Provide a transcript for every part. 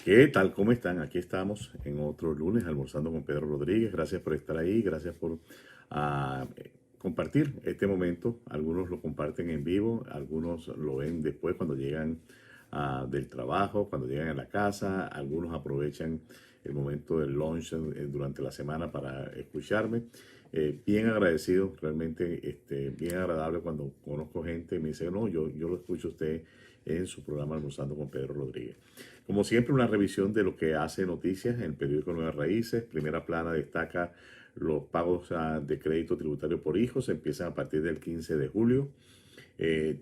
¿Qué tal? ¿Cómo están? Aquí estamos en otro lunes almorzando con Pedro Rodríguez. Gracias por estar ahí, gracias por compartir este momento. Algunos lo comparten en vivo, algunos lo ven después cuando llegan del trabajo, cuando llegan a la casa, algunos aprovechan el momento del lunch durante la semana para escucharme. Bien agradecido, realmente bien agradable cuando conozco gente y me dice, no, yo lo escucho a usted en su programa Almorzando con Pedro Rodríguez. Como siempre, una revisión de lo que hace noticias en el periódico Nuevas Raíces. Primera plana destaca los pagos de crédito tributario por hijos, empiezan a partir del 15 de julio.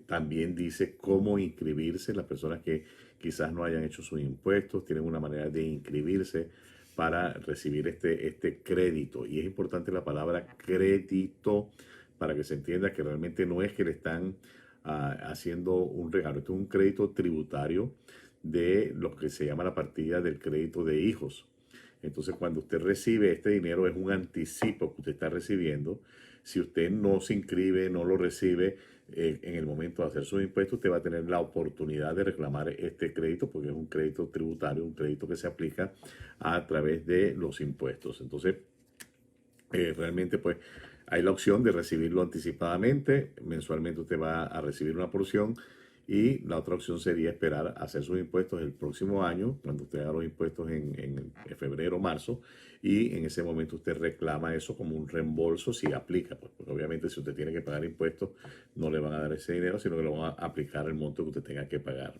También dice cómo inscribirse. Las personas que quizás no hayan hecho sus impuestos tienen una manera de inscribirse para recibir este crédito. Y es importante la palabra crédito para que se entienda que realmente no es que le están haciendo un regalo. Esto es un crédito tributario de lo que se llama la partida del crédito de hijos. Entonces, cuando usted recibe este dinero, es un anticipo que usted está recibiendo. Si usted no se inscribe, no lo recibe en el momento de hacer sus impuestos, usted va a tener la oportunidad de reclamar este crédito porque es un crédito tributario, un crédito que se aplica a través de los impuestos. Entonces, realmente, pues, hay la opción de recibirlo anticipadamente. Mensualmente usted va a recibir una porción. Y la otra opción sería esperar a hacer sus impuestos el próximo año, cuando usted haga los impuestos en febrero o marzo, y en ese momento usted reclama eso como un reembolso si aplica, pues, porque obviamente si usted tiene que pagar impuestos, no le van a dar ese dinero, sino que le van a aplicar el monto que usted tenga que pagar.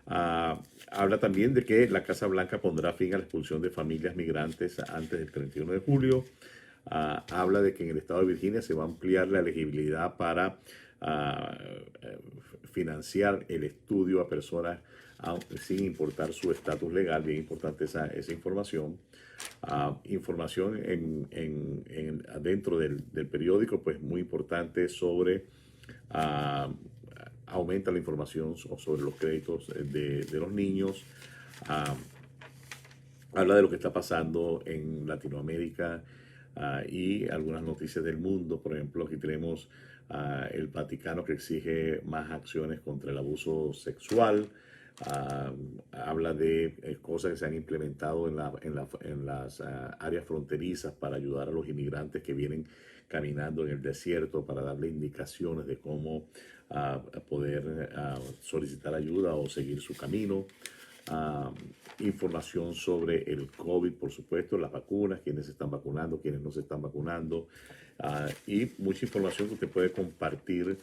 Habla también de que la Casa Blanca pondrá fin a la expulsión de familias migrantes antes del 31 de julio. Habla de que en el estado de Virginia se va a ampliar la elegibilidad para uh, financiar el estudio a personas sin importar su estatus legal. Bien importante esa información. Información dentro del periódico, pues muy importante sobre aumenta la información sobre los créditos de los niños. Uh, Habla de lo que está pasando en Latinoamérica y algunas noticias del mundo. Por ejemplo, aquí tenemos el Vaticano que exige más acciones contra el abuso sexual. Habla de cosas que se han implementado en las áreas fronterizas para ayudar a los inmigrantes que vienen caminando en el desierto, para darle indicaciones de cómo poder solicitar ayuda o seguir su camino. Información sobre el COVID, por supuesto, las vacunas, quiénes se están vacunando, quiénes no se están vacunando, y mucha información que usted puede compartir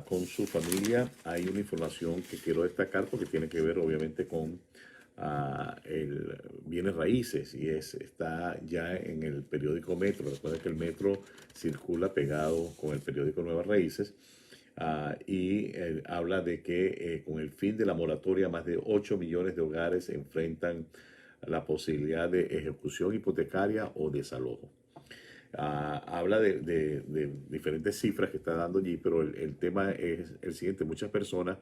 con su familia. Hay una información que quiero destacar porque tiene que ver obviamente con el bienes raíces y está ya en el periódico Metro. Recuerda que el Metro circula pegado con el periódico Nuevas Raíces. Habla de que con el fin de la moratoria, más de 8 millones de hogares enfrentan la posibilidad de ejecución hipotecaria o desalojo. Habla de diferentes cifras que está dando allí, pero el tema es el siguiente. Muchas personas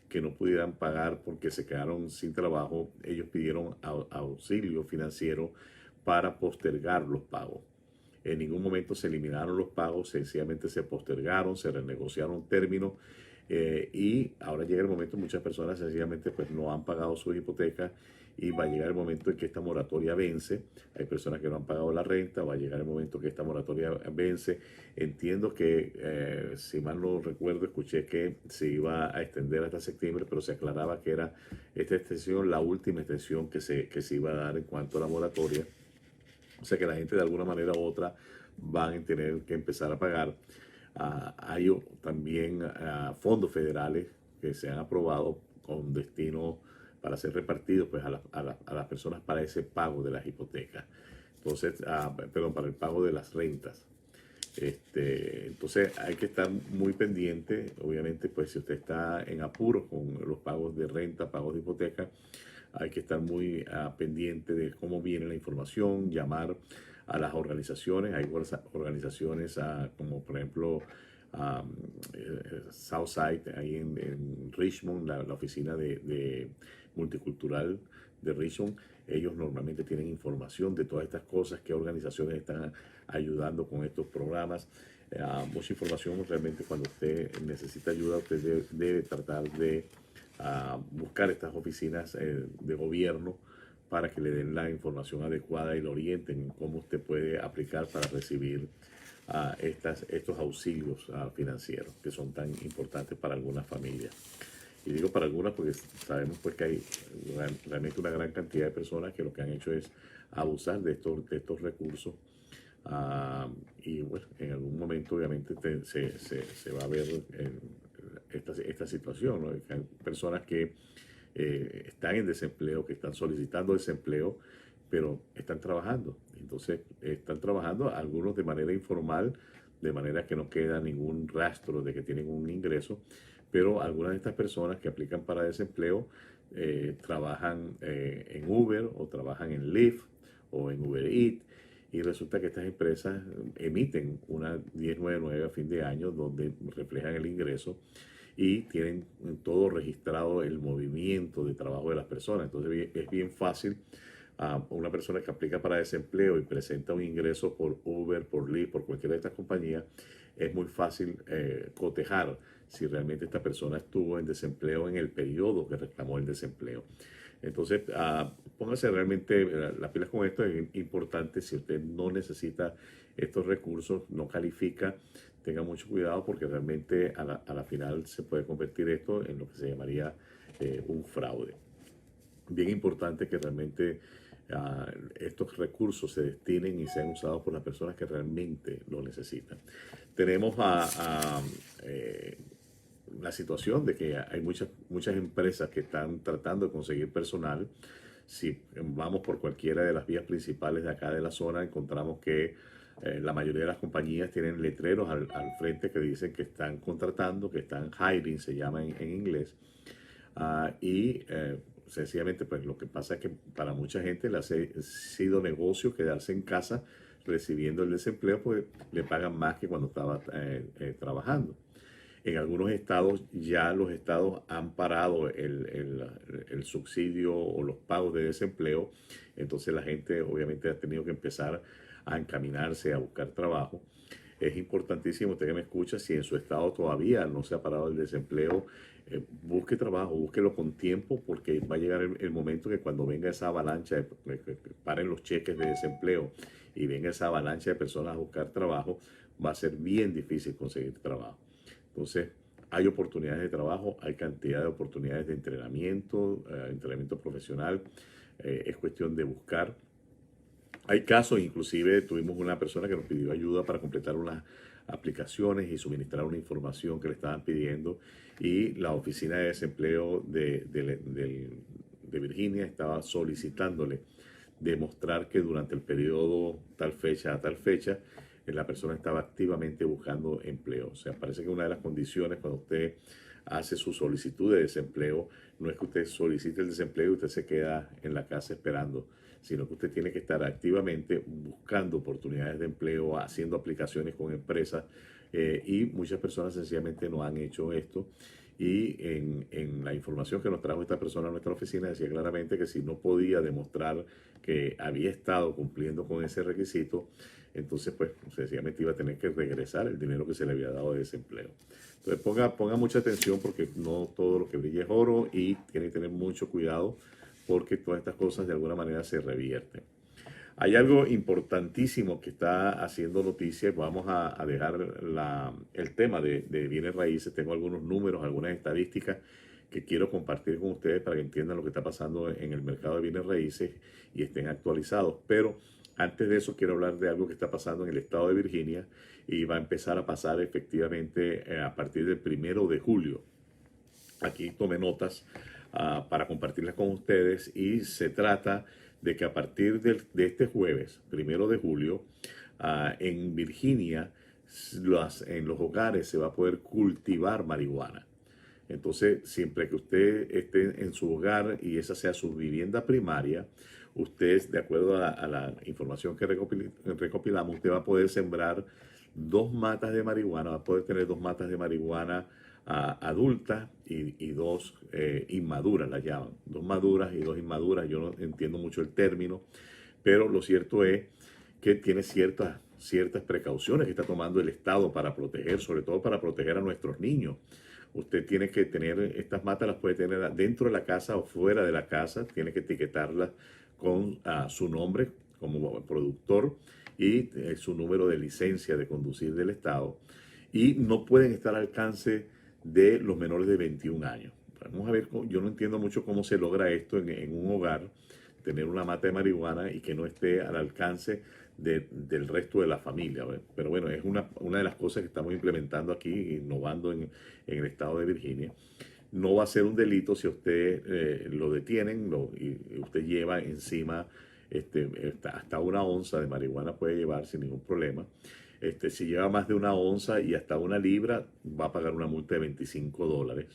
que no pudieran pagar porque se quedaron sin trabajo, ellos pidieron auxilio financiero para postergar los pagos. En ningún momento se eliminaron los pagos, sencillamente se postergaron, se renegociaron términos y ahora llega el momento, muchas personas sencillamente pues no han pagado sus hipotecas y va a llegar el momento en que esta moratoria vence. Hay personas que no han pagado la renta, va a llegar el momento que esta moratoria vence. Entiendo que, si mal no recuerdo, escuché que se iba a extender hasta septiembre, pero se aclaraba que era esta extensión la última extensión que se iba a dar en cuanto a la moratoria. O sea que la gente de alguna manera u otra van a tener que empezar a pagar. Hay también fondos federales que se han aprobado con destino para ser repartidos pues, a las personas para ese pago de las hipotecas. Entonces, perdón, para el pago de las rentas. Entonces hay que estar muy pendiente, obviamente, pues si usted está en apuros con los pagos de renta, pagos de hipoteca, hay que estar muy pendiente de cómo viene la información, llamar a las organizaciones. Hay organizaciones como por ejemplo Southside, ahí en Richmond, la oficina de multicultural de Richmond. Ellos normalmente tienen información de todas estas cosas, qué organizaciones están ayudando con estos programas. Mucha información. Realmente cuando usted necesita ayuda, usted debe tratar de buscar estas oficinas de gobierno para que le den la información adecuada y lo orienten en cómo usted puede aplicar para recibir estos auxilios financieros que son tan importantes para algunas familias. Y digo para algunas porque sabemos pues que hay realmente una gran cantidad de personas que lo que han hecho es abusar de estos recursos. Y bueno, en algún momento obviamente se va a ver esta situación, ¿no? Hay personas que están en desempleo, que están solicitando desempleo, pero están trabajando. Entonces, están trabajando algunos de manera informal, de manera que no queda ningún rastro de que tienen un ingreso, pero algunas de estas personas que aplican para desempleo trabajan en Uber o trabajan en Lyft o en Uber Eats, y resulta que estas empresas emiten una 1099 a fin de año donde reflejan el ingreso y tienen todo registrado el movimiento de trabajo de las personas. Entonces es bien fácil a una persona que aplica para desempleo y presenta un ingreso por Uber, por Lyft, por cualquiera de estas compañías, es muy fácil cotejar si realmente esta persona estuvo en desempleo en el periodo que reclamó el desempleo. Entonces, póngase realmente las pilas con esto. Es importante, si usted no necesita estos recursos, no califica, tenga mucho cuidado porque realmente a la final se puede convertir esto en lo que se llamaría un fraude. Bien importante que realmente estos recursos se destinen y sean usados por las personas que realmente lo necesitan. Tenemos la situación de que hay muchas empresas que están tratando de conseguir personal. Si vamos por cualquiera de las vías principales de acá de la zona, encontramos que la mayoría de las compañías tienen letreros al frente que dicen que están contratando, que están hiring, se llama en inglés. Sencillamente, pues lo que pasa es que para mucha gente le ha sido negocio quedarse en casa recibiendo el desempleo, pues le pagan más que cuando estaba trabajando. En algunos estados ya los estados han parado el subsidio o los pagos de desempleo, entonces la gente obviamente ha tenido que empezar a encaminarse a buscar trabajo. Es importantísimo, usted que me escucha, si en su estado todavía no se ha parado el desempleo, busque trabajo, búsquelo con tiempo, porque va a llegar el momento que cuando venga esa avalancha, que paren los cheques de desempleo y venga esa avalancha de personas a buscar trabajo, va a ser bien difícil conseguir trabajo. Entonces, hay oportunidades de trabajo, hay cantidad de oportunidades de entrenamiento profesional, es cuestión de buscar. Hay casos, inclusive tuvimos una persona que nos pidió ayuda para completar unas aplicaciones y suministrar una información que le estaban pidiendo, y la oficina de desempleo de Virginia estaba solicitándole demostrar que durante el periodo tal fecha a tal fecha la persona estaba activamente buscando empleo. O sea, parece que una de las condiciones cuando usted hace su solicitud de desempleo no es que usted solicite el desempleo y usted se queda en la casa esperando, sino que usted tiene que estar activamente buscando oportunidades de empleo, haciendo aplicaciones con empresas, y muchas personas sencillamente no han hecho esto. Y en la información que nos trajo esta persona a nuestra oficina decía claramente que si no podía demostrar que había estado cumpliendo con ese requisito, entonces pues sencillamente iba a tener que regresar el dinero que se le había dado de desempleo. Entonces ponga mucha atención, porque no todo lo que brilla es oro, y tiene que tener mucho cuidado porque todas estas cosas de alguna manera se revierten. Hay algo importantísimo que está haciendo noticias. Vamos a dejar el tema de bienes raíces. Tengo algunos números, algunas estadísticas que quiero compartir con ustedes para que entiendan lo que está pasando en el mercado de bienes raíces y estén actualizados. Pero antes de eso quiero hablar de algo que está pasando en el estado de Virginia, y va a empezar a pasar efectivamente a partir del 1 de julio. Aquí tomé notas para compartirlas con ustedes, y se trata de que a partir de este jueves, 1 de julio, en Virginia, en los hogares se va a poder cultivar marihuana. Entonces, siempre que usted esté en su hogar y esa sea su vivienda primaria, usted, de acuerdo a la información que recopilamos, usted va a poder sembrar 2 matas de marihuana, va a poder tener 2 matas de marihuana adultas y 2 inmaduras, las llaman. 2 maduras y 2 inmaduras. Yo no entiendo mucho el término, pero lo cierto es que tiene ciertas precauciones que está tomando el Estado para proteger, sobre todo para proteger a nuestros niños. Usted tiene que tener estas matas, las puede tener dentro de la casa o fuera de la casa, tiene que etiquetarlas con su nombre como productor y su número de licencia de conducir del Estado, y no pueden estar al alcance de los menores de 21 años. Vamos a ver, yo no entiendo mucho cómo se logra esto en un hogar, tener una mata de marihuana y que no esté al alcance del resto de la familia. Pero bueno, es una de las cosas que estamos implementando aquí, innovando en el estado de Virginia. No va a ser un delito si usted lo detienen y usted lleva encima hasta 1 onza de marihuana, puede llevar sin ningún problema. Si lleva más de 1 onza y hasta 1 libra, va a pagar una multa de $25.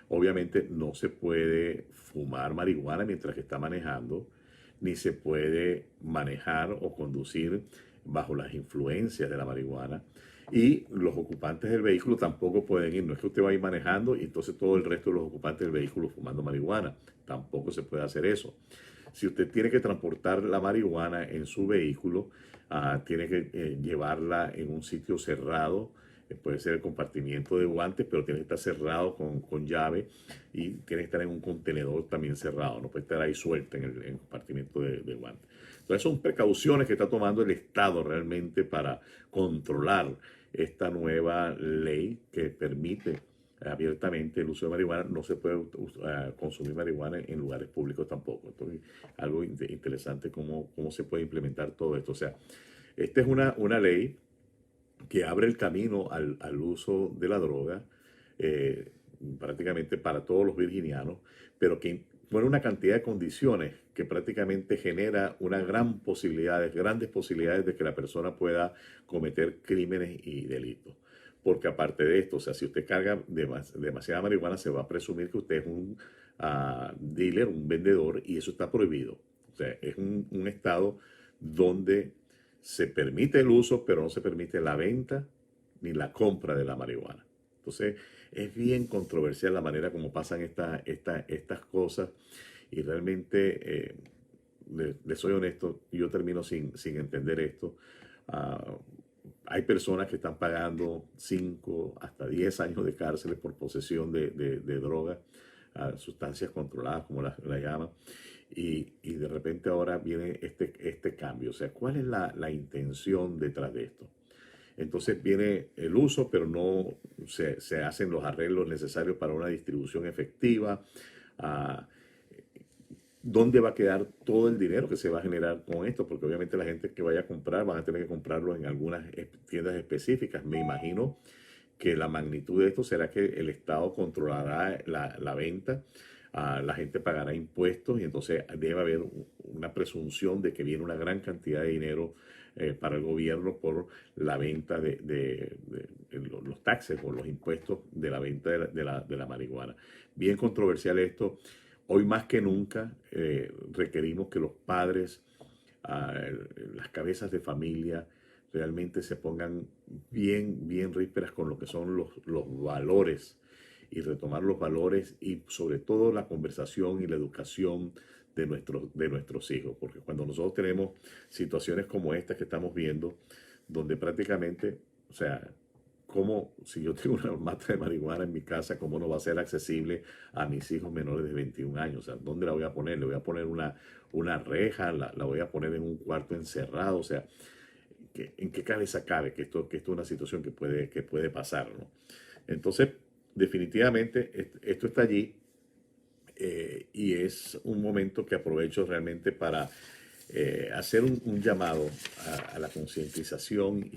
Obviamente no se puede fumar marihuana mientras que está manejando, ni se puede manejar o conducir bajo las influencias de la marihuana. Y los ocupantes del vehículo tampoco pueden ir. No es que usted va a ir manejando y entonces todo el resto de los ocupantes del vehículo fumando marihuana. Tampoco se puede hacer eso. Si usted tiene que transportar la marihuana en su vehículo, tiene que llevarla en un sitio cerrado. Puede ser el compartimiento de guantes, pero tiene que estar cerrado con llave, y tiene que estar en un contenedor también cerrado. No puede estar ahí suelta en el compartimiento de guantes. Entonces son precauciones que está tomando el Estado realmente para controlar esta nueva ley que permite abiertamente el uso de marihuana. No se puede consumir marihuana en lugares públicos tampoco. Entonces, algo interesante cómo se puede implementar todo esto. O sea, esta es una ley que abre el camino al uso de la droga eh, prácticamente para todos los virginianos, pero que pone una cantidad de condiciones que prácticamente genera grandes posibilidades de que la persona pueda cometer crímenes y delitos. Porque aparte de esto, o sea, si usted carga demasiada marihuana, se va a presumir que usted es un dealer, un vendedor, y eso está prohibido. O sea, es un estado donde se permite el uso, pero no se permite la venta ni la compra de la marihuana. Entonces, es bien controversial la manera como pasan estas cosas, y realmente, les soy honesto, yo termino sin entender esto. Ah, Hay personas que están pagando 5 hasta 10 años de cárcel por posesión de drogas, sustancias controladas, como la llaman. Y de repente ahora viene este cambio. O sea, ¿cuál es la intención detrás de esto? Entonces viene el uso, pero no se hacen los arreglos necesarios para una distribución efectiva. Ah, ¿Dónde va a quedar todo el dinero que se va a generar con esto? Porque obviamente la gente que vaya a comprar van a tener que comprarlo en algunas tiendas específicas. Me imagino que la magnitud de esto será que el Estado controlará la venta, la gente pagará impuestos, y entonces debe haber una presunción de que viene una gran cantidad de dinero para el gobierno por la venta de los taxes o los impuestos de la venta de la marihuana. Bien controversial esto. Hoy más que nunca requerimos que los padres, ah, las cabezas de familia, realmente se pongan bien rísperas con lo que son los valores, y retomar los valores, y sobre todo la conversación y la educación de nuestros hijos. Porque cuando nosotros tenemos situaciones como estas que estamos viendo, donde prácticamente, o sea, como si yo tengo una mata de marihuana en mi casa, ¿cómo no va a ser accesible a mis hijos menores de 21 años? O sea, ¿dónde la voy a poner? ¿Le voy a poner una reja? ¿La voy a poner en un cuarto encerrado? O sea, ¿en qué cabeza cabe que esto es una situación que puede pasar, ¿no? Entonces, definitivamente, esto está allí, y es un momento que aprovecho realmente para hacer un llamado a la concientización,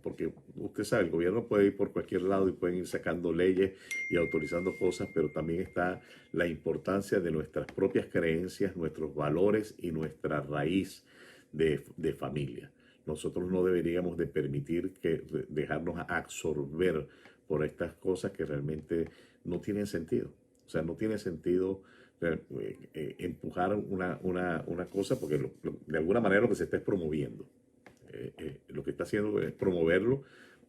porque usted sabe, el gobierno puede ir por cualquier lado y pueden ir sacando leyes y autorizando cosas, pero también está la importancia de nuestras propias creencias, nuestros valores y nuestra raíz de familia. Nosotros no deberíamos de permitir dejarnos absorber por estas cosas que realmente no tienen sentido. O sea, no tiene sentido empujar una cosa, porque de alguna manera lo que se está es promoviendo. Lo que está haciendo es promoverlo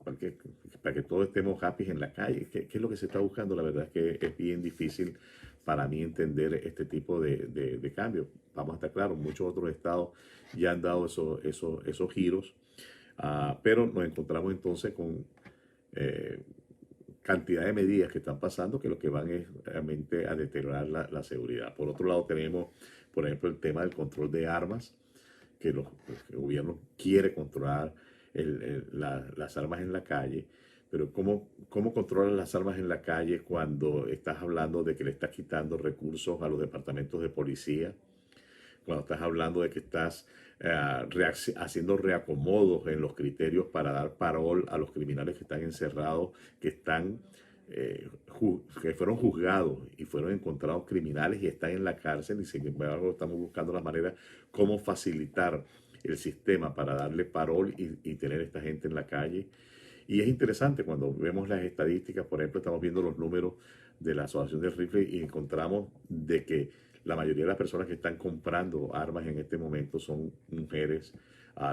para que todos estemos happy en la calle. ¿Qué es lo que se está buscando? La verdad es que es bien difícil para mí entender este tipo de cambios. Vamos a estar claros, muchos otros estados ya han dado esos giros, pero nos encontramos entonces con eh, cantidad de medidas que están pasando, que lo que van es realmente a deteriorar la seguridad. Por otro lado, tenemos por ejemplo, el tema del control de armas, que el gobierno quiere controlar las armas en la calle, pero ¿cómo controlas las armas en la calle cuando estás hablando de que le estás quitando recursos a los departamentos de policía? Cuando estás hablando de que estás haciendo reacomodos en los criterios para dar parol a los criminales que están encerrados, que están que fueron juzgados y fueron encontrados criminales y están en la cárcel, y sin embargo estamos buscando las maneras cómo facilitar el sistema para darle parol y tener a esta gente en la calle. Y es interesante cuando vemos las estadísticas. Por ejemplo, estamos viendo los números de la Asociación del Rifle y encontramos de que la mayoría de las personas que están comprando armas en este momento son mujeres,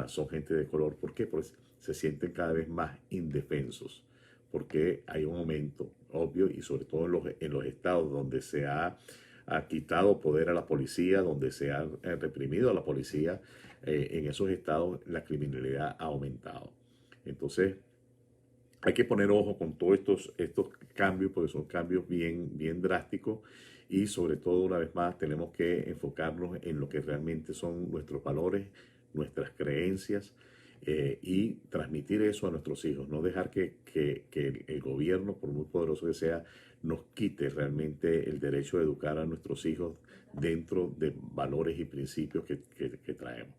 son gente de color. ¿Por qué? Pues se sienten cada vez más indefensos, porque hay un aumento obvio, y sobre todo en los estados donde se ha quitado poder a la policía, donde se ha reprimido a la policía. En esos estados la criminalidad ha aumentado. Entonces, hay que poner ojo con todos estos cambios, porque son cambios bien drásticos, y sobre todo, una vez más, tenemos que enfocarnos en lo que realmente son nuestros valores, nuestras creencias, y transmitir eso a nuestros hijos. No dejar que el gobierno, por muy poderoso que sea, nos quite realmente el derecho de educar a nuestros hijos dentro de valores y principios que traemos.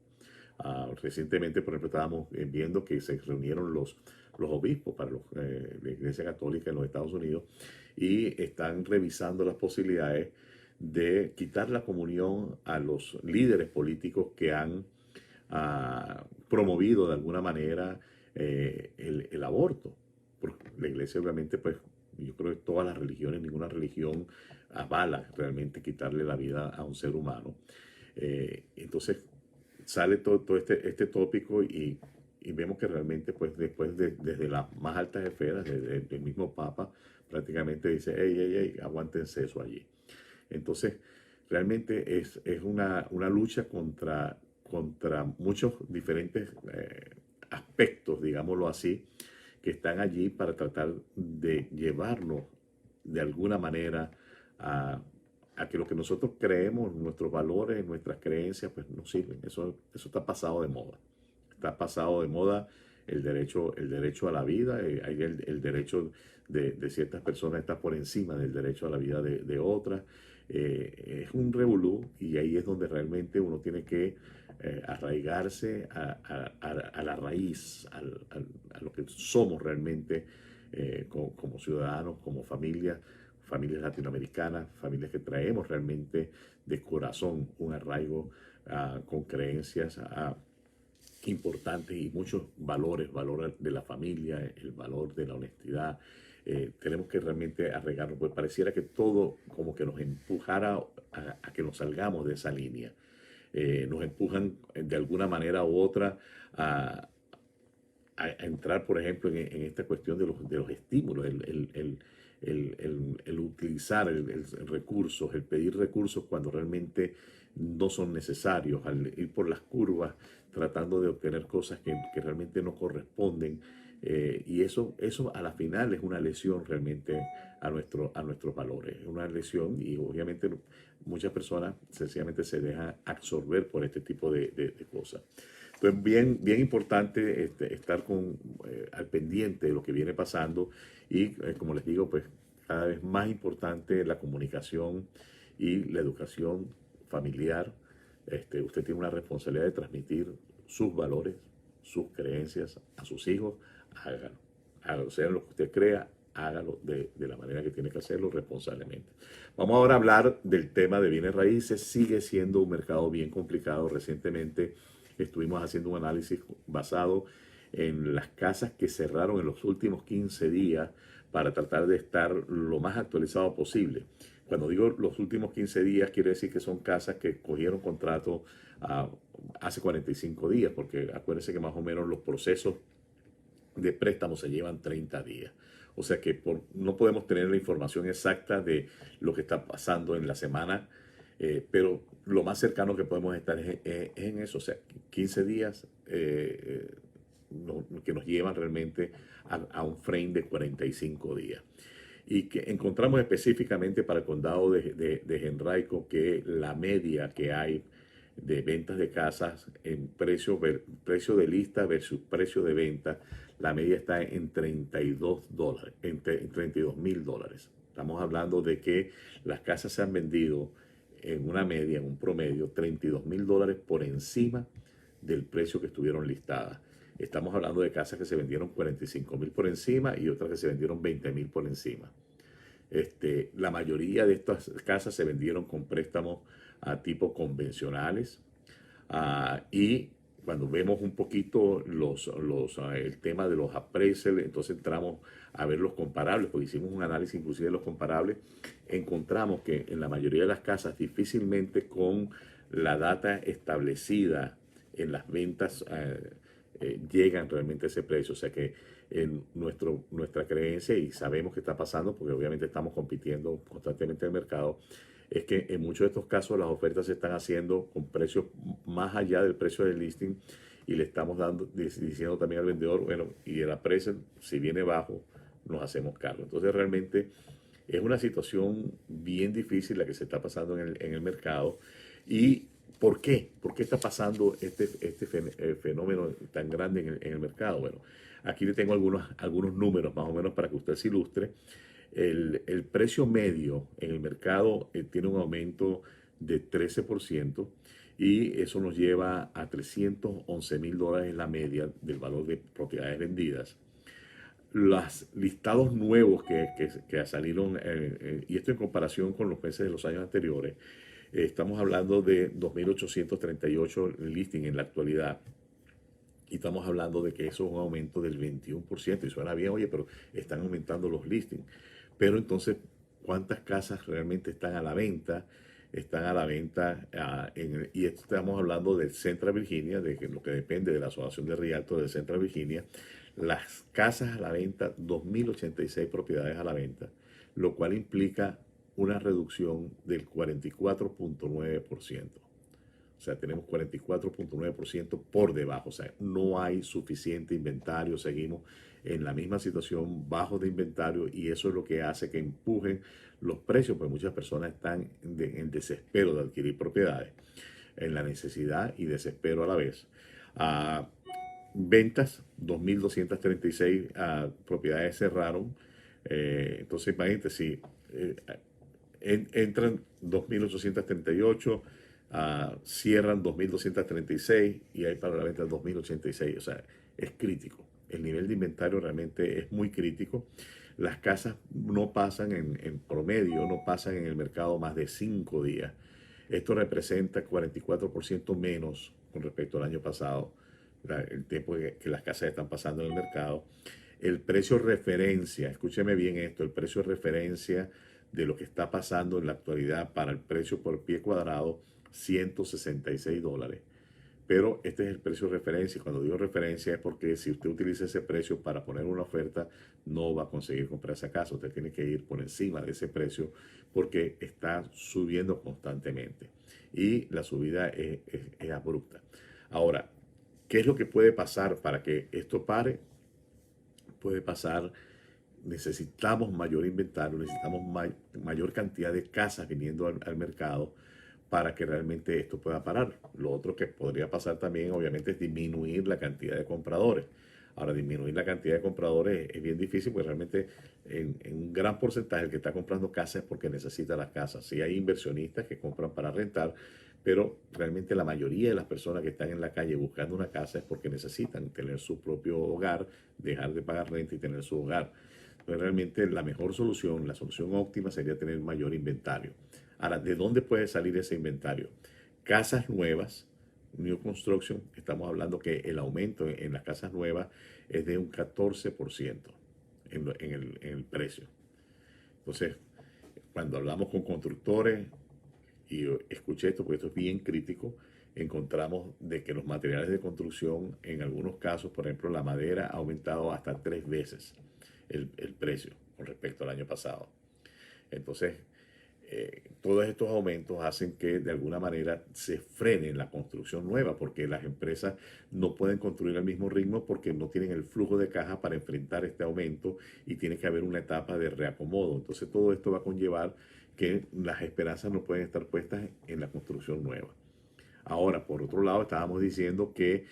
Recientemente, por ejemplo, estábamos viendo que se reunieron los obispos para la Iglesia Católica en los Estados Unidos, y están revisando las posibilidades de quitar la comunión a los líderes políticos que han promovido de alguna manera el aborto. Porque la Iglesia, obviamente, pues yo creo que todas las religiones, ninguna religión avala realmente quitarle la vida a un ser humano. Entonces sale todo este tópico, y vemos que realmente, pues después desde las más altas esferas, desde el mismo Papa, prácticamente dice: hey, aguántense eso allí. Entonces, realmente es una lucha contra muchos diferentes aspectos, digámoslo así, que están allí para tratar de llevarnos de alguna manera a que lo que nosotros creemos, nuestros valores, nuestras creencias, pues no sirven. Eso está pasado de moda. Está pasado de moda el derecho a la vida. Hay el derecho de ciertas personas está por encima del derecho a la vida de otras. Es un revolú, y ahí es donde realmente uno tiene que arraigarse a la raíz, a lo que somos realmente, como ciudadanos, como familias latinoamericanas, familias que traemos realmente de corazón un arraigo con creencias importantes y muchos valores de la familia, el valor de la honestidad. Tenemos que realmente arraigarnos, pues pareciera que todo como que nos empujara a que nos salgamos de esa línea. Nos empujan de alguna manera u otra a entrar, por ejemplo, en esta cuestión de los estímulos, el utilizar el recursos, el pedir recursos cuando realmente no son necesarios, al ir por las curvas tratando de obtener cosas que realmente no corresponden. Y eso a la final es una lesión realmente a nuestros valores, es una lesión, y obviamente muchas personas sencillamente se dejan absorber por este tipo de cosas. Entonces, bien importante estar al pendiente de lo que viene pasando, y como les digo, pues cada vez más importante la comunicación y la educación familiar. Usted tiene una responsabilidad de transmitir sus valores, sus creencias a sus hijos. Hágalo, sea lo que usted crea, hágalo de la manera que tiene que hacerlo, responsablemente. Vamos ahora a hablar del tema de bienes raíces. Sigue siendo un mercado bien complicado. Recientemente estuvimos haciendo un análisis basado en las casas que cerraron en los últimos 15 días, para tratar de estar lo más actualizado posible. Cuando digo los últimos 15 días, quiere decir que son casas que cogieron contrato hace 45 días, porque acuérdense que más o menos los procesos de préstamo se llevan 30 días. O sea que no podemos tener la información exacta de lo que está pasando en la semana, pero lo más cercano que podemos estar es en eso. O sea, 15 días que nos llevan realmente a un frame de 45 días. y que encontramos específicamente para el condado de Henrico que la media que hay de ventas de casas en precio de lista versus precio de venta, la media está en $32, en $32,000. Estamos hablando de que las casas se han vendido en una media, en un promedio, $32,000 por encima del precio que estuvieron listadas. Estamos hablando de casas que se vendieron 45,000 por encima y otras que se vendieron 20,000 por encima. La mayoría de estas casas se vendieron con préstamos a tipo convencionales. Y cuando vemos un poquito el tema de los appraisals, entonces entramos a ver los comparables, porque hicimos un análisis inclusive de los comparables, encontramos que en la mayoría de las casas difícilmente con la data establecida en las ventas llegan realmente a ese precio. O sea que en nuestra creencia, y sabemos que está pasando, porque obviamente estamos compitiendo constantemente en el mercado, es que en muchos de estos casos las ofertas se están haciendo con precios más allá del precio del listing y le estamos diciendo también al vendedor, bueno, y el appraisal, si viene bajo, nos hacemos cargo. Entonces realmente es una situación bien difícil la que se está pasando en el mercado. ¿Y por qué? ¿Por qué está pasando este fenómeno tan grande en el mercado? Bueno, aquí le tengo algunos números más o menos para que usted se ilustre. El precio medio en el mercado tiene un aumento de 13% y eso nos lleva a $311,000 en la media del valor de propiedades vendidas. Los listados nuevos que salieron, y esto en comparación con los meses de los años anteriores, estamos hablando de 2.838 listings en la actualidad. Y estamos hablando de que eso es un aumento del 21%. Y suena bien, oye, pero están aumentando los listings. Pero entonces, ¿cuántas casas realmente están a la venta? Están a la venta, y esto estamos hablando del Central Virginia, de lo que depende de la Asociación de Realtors de Central Virginia. Las casas a la venta, 2.086 propiedades a la venta, lo cual implica una reducción del 44,9%. O sea, tenemos 44,9% por debajo. O sea, no hay suficiente inventario. Seguimos en la misma situación, bajo de inventario, y eso es lo que hace que empujen los precios, porque muchas personas están en desespero de adquirir propiedades, en la necesidad y desespero a la vez. Ventas, 2.236 propiedades cerraron. Entonces, imagínate, si entran 2.838, cierran 2.236 y hay para la venta 2.086. O sea, es crítico. El nivel de inventario realmente es muy crítico. Las casas no pasan en promedio, no pasan en el mercado más de 5 días. Esto representa 44% menos con respecto al año pasado, el tiempo que las casas están pasando en el mercado. El precio referencia, escúcheme bien esto, el precio referencia de lo que está pasando en la actualidad para el precio por pie cuadrado, $166. Pero este es el precio de referencia. Cuando digo referencia es porque si usted utiliza ese precio para poner una oferta, no va a conseguir comprar esa casa. Usted tiene que ir por encima de ese precio porque está subiendo constantemente. Y la subida es abrupta. Ahora, ¿qué es lo que puede pasar para que esto pare? Puede pasar, necesitamos mayor inventario, necesitamos mayor cantidad de casas viniendo al mercado para que realmente esto pueda parar. Lo otro que podría pasar también, obviamente, es disminuir la cantidad de compradores. Ahora, disminuir la cantidad de compradores es bien difícil, porque realmente en un gran porcentaje el que está comprando casas es porque necesita las casas. Sí hay inversionistas que compran para rentar, pero realmente la mayoría de las personas que están en la calle buscando una casa es porque necesitan tener su propio hogar, dejar de pagar renta y tener su hogar. Entonces, realmente la mejor solución, la solución óptima sería tener mayor inventario. Ahora, ¿de dónde puede salir ese inventario? Casas nuevas, new construction, estamos hablando que el aumento en las casas nuevas es de un 14% en el precio. Entonces, cuando hablamos con constructores, y escuché esto porque esto es bien crítico, encontramos de que los materiales de construcción, en algunos casos, por ejemplo, la madera ha aumentado hasta 3 veces el precio con respecto al año pasado. Entonces, todos estos aumentos hacen que de alguna manera se frene la construcción nueva, porque las empresas no pueden construir al mismo ritmo porque no tienen el flujo de caja para enfrentar este aumento y tiene que haber una etapa de reacomodo. Entonces todo esto va a conllevar que las esperanzas no pueden estar puestas en la construcción nueva. Ahora, por otro lado, estábamos diciendo que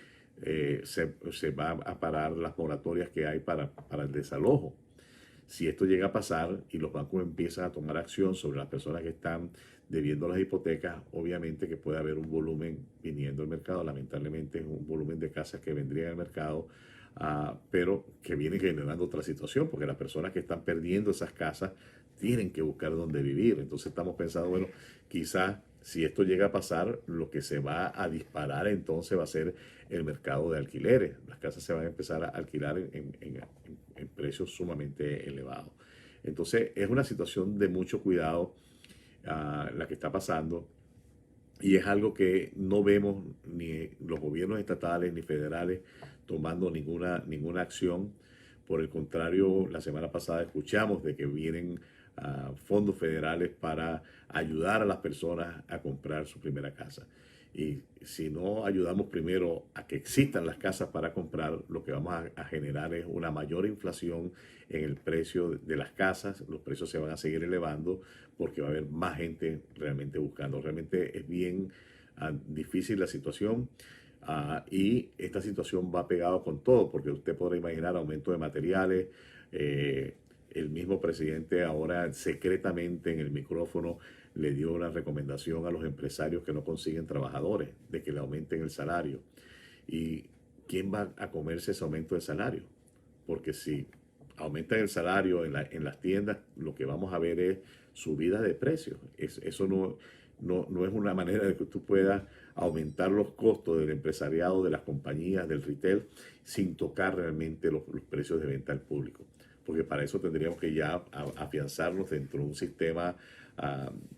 se va a parar las moratorias que hay para el desalojo. Si esto llega a pasar y los bancos empiezan a tomar acción sobre las personas que están debiendo las hipotecas, obviamente que puede haber un volumen viniendo al mercado. Lamentablemente es un volumen de casas que vendrían al mercado, pero que viene generando otra situación, porque las personas que están perdiendo esas casas tienen que buscar dónde vivir. Entonces estamos pensando, bueno, quizás si esto llega a pasar, lo que se va a disparar entonces va a ser el mercado de alquileres. Las casas se van a empezar a alquilar en precios sumamente elevados. Entonces es una situación de mucho cuidado la que está pasando, y es algo que no vemos ni los gobiernos estatales ni federales tomando ninguna acción. Por el contrario, la semana pasada escuchamos de que vienen fondos federales para ayudar a las personas a comprar su primera casa. Y si no ayudamos primero a que existan las casas para comprar, lo que vamos a generar es una mayor inflación en el precio de las casas. Los precios se van a seguir elevando porque va a haber más gente realmente buscando. Realmente es bien difícil la situación. Y esta situación va pegado con todo, porque usted podrá imaginar aumento de materiales. El mismo presidente ahora secretamente en el micrófono le dio una recomendación a los empresarios que no consiguen trabajadores, de que le aumenten el salario. ¿Y quién va a comerse ese aumento de salario? Porque si aumentan el salario en las tiendas, lo que vamos a ver es subida de precios. Eso no es una manera de que tú puedas aumentar los costos del empresariado, de las compañías, del retail, sin tocar realmente los precios de venta al público. Porque para eso tendríamos que ya afianzarnos dentro de un sistema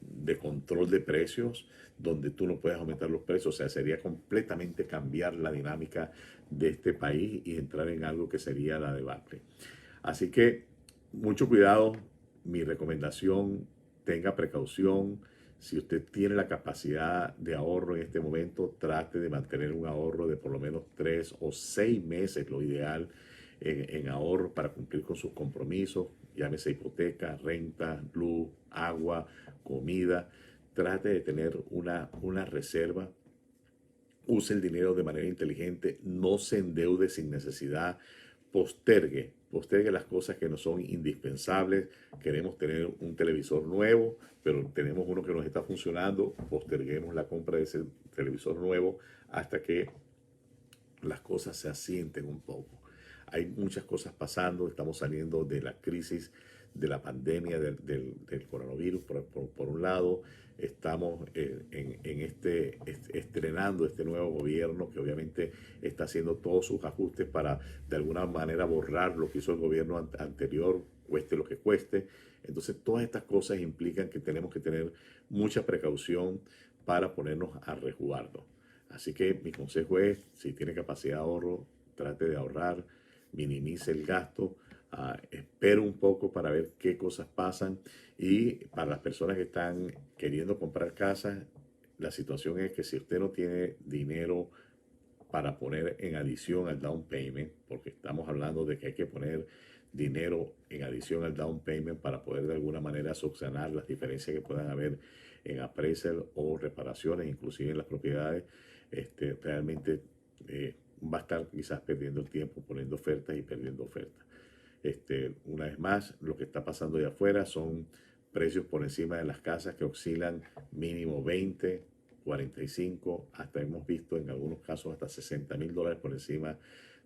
de control de precios donde tú no puedes aumentar los precios. O sea, sería completamente cambiar la dinámica de este país y entrar en algo que sería la debacle. Así que mucho cuidado. Mi recomendación, tenga precaución. Si usted tiene la capacidad de ahorro en este momento, trate de mantener un ahorro de por lo menos 3 o 6 meses, lo ideal, en ahorro para cumplir con sus compromisos, llámese hipoteca, renta, luz, agua, comida. Trate de tener una reserva. Use el dinero de manera inteligente, no se endeude sin necesidad, postergue las cosas que no son indispensables. Queremos tener un televisor nuevo, pero tenemos uno que nos está funcionando, posterguemos la compra de ese televisor nuevo hasta que las cosas se asienten un poco. Hay muchas cosas pasando, estamos saliendo de la crisis de la pandemia del coronavirus, por un lado, estamos estrenando este nuevo gobierno que obviamente está haciendo todos sus ajustes para de alguna manera borrar lo que hizo el gobierno anterior, cueste lo que cueste. Entonces todas estas cosas implican que tenemos que tener mucha precaución para ponernos a resguardo. Así que mi consejo es, si tiene capacidad de ahorro, trate de ahorrar, minimice el gasto, espere un poco para ver qué cosas pasan. Y para las personas que están queriendo comprar casas, la situación es que si usted no tiene dinero para poner en adición al down payment, porque estamos hablando de que hay que poner dinero en adición al down payment para poder de alguna manera subsanar las diferencias que puedan haber en appraisal o reparaciones, inclusive en las propiedades. Realmente va a estar quizás perdiendo el tiempo poniendo ofertas y perdiendo ofertas. Una vez más, lo que está pasando allá afuera son precios por encima de las casas que oscilan mínimo 20, 45, hasta hemos visto en algunos casos hasta $60,000 por encima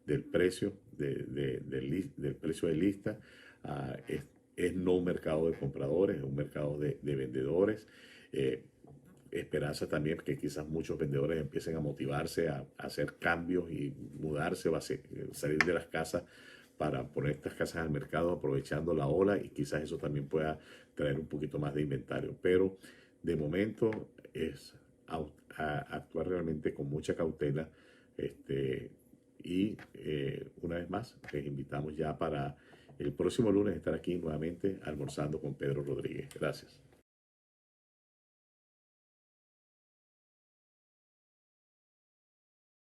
del precio del precio de lista. Es no un mercado de compradores, es un mercado de vendedores. Esperanza también que quizás muchos vendedores empiecen a motivarse a hacer cambios y mudarse, salir de las casas para poner estas casas al mercado aprovechando la ola, y quizás eso también pueda traer un poquito más de inventario. Pero de momento es actuar realmente con mucha cautela. Y una vez más, les invitamos ya para el próximo lunes estar aquí nuevamente almorzando con Pedro Rodríguez. Gracias.